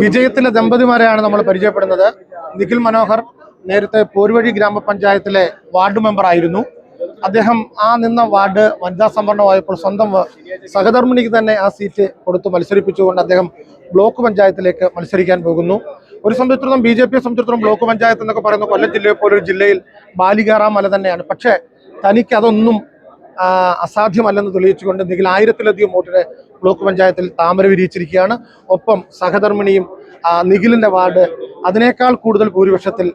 വിജയത്തിലെ ദമ്പതിമാരെയാണ് നമ്മൾ പരിചയപ്പെടുന്നത്. നിഖിൽ മനോഹർ നേരത്തെ പോരുവഴി ഗ്രാമപഞ്ചായത്തിലെ വാർഡ് മെമ്പർ ആയിരുന്നു. അദ്ദേഹം ആ നിന്ന വാർഡ് വനിതാ സംവരണമായപ്പോൾ സ്വന്തം സഹധർമ്മിണിക്ക് തന്നെ ആ സീറ്റ് കൊടുത്ത് മത്സരിപ്പിച്ചുകൊണ്ട് അദ്ദേഹം ബ്ലോക്ക് പഞ്ചായത്തിലേക്ക് മത്സരിക്കാൻ പോകുന്നു. ഒരു സംബന്ധിച്ചിടത്തോളം BJPയെ സംബന്ധിച്ചിടത്തോളം ബ്ലോക്ക് പഞ്ചായത്ത് എന്നൊക്കെ പറയുന്ന കൊല്ലം ജില്ലയെ പോലൊരു ജില്ലയിൽ ബാലികേറാം മല തന്നെയാണ്. പക്ഷേ തനിക്ക് അതൊന്നും അസാധ്യമല്ലെന്ന് തെളിയിച്ചുകൊണ്ട് നിഖിൽ 1000-ലധികം വോട്ടിന് ബ്ലോക്ക് പഞ്ചായത്തിൽ താമര വിരിയിച്ചിരിക്കുകയാണ്. ഒപ്പം സഹധർമ്മിണിയും നിഖിലിന്റെ വാർഡ് അതിനേക്കാൾ കൂടുതൽ ഭൂരിപക്ഷത്തിൽ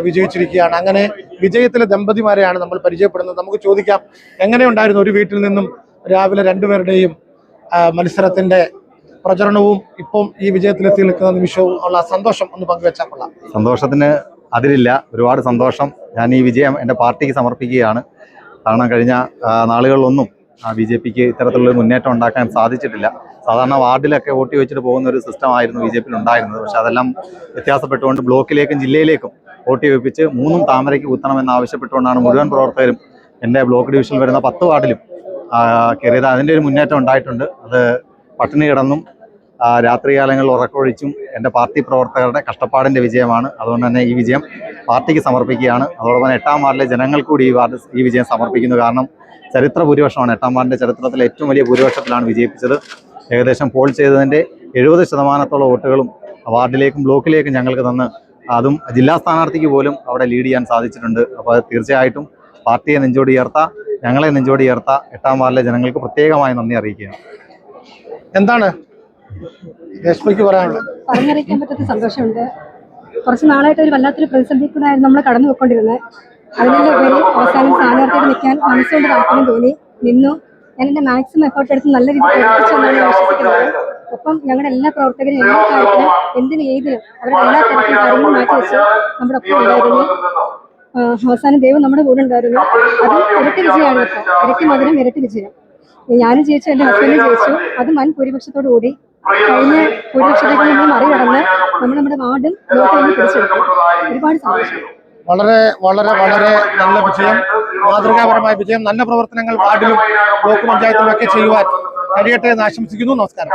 വിജയിച്ചിരിക്കുകയാണ്. അങ്ങനെ വിജയത്തിലെ ദമ്പതിമാരെയാണ് നമ്മൾ പരിചയപ്പെടുന്നത്. നമുക്ക് ചോദിക്കാം, എങ്ങനെയുണ്ടായിരുന്നു ഒരു വീട്ടിൽ നിന്നും രാവിലെ രണ്ടുപേരുടെയും മത്സരത്തിന്റെ പ്രചരണവും ഇപ്പം ഈ വിജയത്തിലെത്തി നിൽക്കുന്ന നിമിഷവും ഉള്ള സന്തോഷം ഒന്ന് പങ്കുവെച്ചാൽ കൊള്ളാം. സന്തോഷത്തിന് അതിരില്ല, ഒരുപാട് സന്തോഷം. ഞാൻ ഈ വിജയം എൻ്റെ പാർട്ടിക്ക് സമർപ്പിക്കുകയാണ്. കാരണം കഴിഞ്ഞ നാളുകളിലൊന്നും BJPക്ക് ഇത്തരത്തിലുള്ള മുന്നേറ്റം ഉണ്ടാക്കാൻ സാധിച്ചിട്ടില്ല. സാധാരണ വാർഡിലൊക്കെ വോട്ട് ചോദിച്ചിട്ട് പോകുന്ന ഒരു സിസ്റ്റം ആയിരുന്നു BJPയിൽ ഉണ്ടായിരുന്നത്. പക്ഷെ അതെല്ലാം വ്യത്യാസപ്പെട്ടുകൊണ്ട് ബ്ലോക്കിലേക്കും ജില്ലയിലേക്കും വോട്ട് ചോദിപ്പിച്ച് 3 താമരയ്ക്ക് കുത്തണമെന്ന് ആവശ്യപ്പെട്ടുകൊണ്ടാണ് മുഴുവൻ പ്രവർത്തകരും എൻ്റെ ബ്ലോക്ക് ഡിവിഷനിൽ വരുന്ന 10 വാർഡിലും കയറിയത്. അതിൻ്റെ ഒരു മുന്നേറ്റം ഉണ്ടായിട്ടുണ്ട്. അത് പട്ടിണി കിടന്നും രാത്രികാലങ്ങളിൽ ഉറക്കമൊഴിച്ചും എൻ്റെ പാർട്ടി പ്രവർത്തകരുടെ കഷ്ടപ്പാടിൻ്റെ വിജയമാണ്. അതുകൊണ്ട് തന്നെ ഈ വിജയം പാർട്ടിക്ക് സമർപ്പിക്കുകയാണ്. അതോടൊപ്പം 8ാം വാർഡിലെ ജനങ്ങൾ കൂടി ഈ വിജയം സമർപ്പിക്കുന്നു. കാരണം ചരിത്ര ഭൂരിപക്ഷമാണ്. 8ാം വാർഡിൻ്റെ ചരിത്രത്തിലെ ഏറ്റവും വലിയ ഭൂരിപക്ഷത്തിലാണ് വിജയിപ്പിച്ചത്. ഏകദേശം പോൾ ചെയ്തതിൻ്റെ 70% വോട്ടുകളും വാർഡിലേക്കും ബ്ലോക്കിലേക്കും ഞങ്ങൾക്ക് തന്ന്, അതും ജില്ലാ സ്ഥാനാർത്ഥിക്ക് പോലും അവിടെ ലീഡ് ചെയ്യാൻ സാധിച്ചിട്ടുണ്ട്. അപ്പോൾ തീർച്ചയായിട്ടും പാർട്ടിയെ നെഞ്ചോടി ചേർത്ത, ഞങ്ങളെ നെഞ്ചോടി ചേർത്ത 8ാം വാർഡിലെ ജനങ്ങൾക്ക് പ്രത്യേകമായി നന്ദി അറിയിക്കുകയാണ്. എന്താണ് രശ്മിക്ക് പറയാനുള്ളത്? പറഞ്ഞറിയിക്കാൻ പറ്റാത്ത സന്തോഷമുണ്ട്. കുറച്ച് നാളായിട്ട് ഒരു വല്ലാത്തൊരു പ്രതിസന്ധി കൂടെ ആയിരുന്നു നമ്മൾ കടന്നു പോയിക്കൊണ്ടിരുന്നത്. അതിനുള്ള ഉപരി അവസാനം സ്ഥാനാർത്ഥിയോട് നിൽക്കാൻ മനസ്സുകൊണ്ട് താല്പര്യം തോന്നി, നിന്നു. ഞാൻ എൻ്റെ മാക്സിമം എഫേർട്ട് എടുത്ത് നല്ല രീതിയിൽ പ്രവർത്തിച്ചെന്നാണ് ഞാൻ വിശ്വസിക്കുന്നത്. ഒപ്പം ഞങ്ങളുടെ എല്ലാ പ്രവർത്തകരും എല്ലാ കാര്യത്തിലും എന്തിനും ഏതിനും അവരുടെ എല്ലാ തരത്തിലും കാര്യങ്ങളും മാറ്റിവെച്ച് നമ്മുടെ ഒപ്പം ഉണ്ടായിരുന്നു. അവസാനം ദൈവം നമ്മുടെ കൂടെ ഉണ്ടായിരുന്നു. അത് ഇരട്ടി വിജയമാണ്. ഇപ്പോൾ ഇരട്ടി മധുരം ഇരട്ടി വിജയം. ഞാനും ജയിച്ചു, എൻ്റെ ഹസ്ബൻഡും ജയിച്ചു. അത് വൻ ഭൂരിപക്ഷത്തോടു കൂടി കഴിഞ്ഞ ഭൂരിപക്ഷത്തേക്ക് നമ്മൾ മറികടന്ന് നമ്മുടെ വാർഡും ബ്ലോക്കും പിടിച്ചെടുക്കും. ഒരുപാട് സന്തോഷം. വളരെ വളരെ വളരെ നല്ല വിജയം, മാതൃകാപരമായ വിജയം. നല്ല പ്രവർത്തനങ്ങൾ വാർഡിലും ബ്ലോക്ക് പഞ്ചായത്തിലും ഒക്കെ ചെയ്യുവാൻ കഴിയട്ടെ എന്ന് ആശംസിക്കുന്നു. നമസ്കാരം.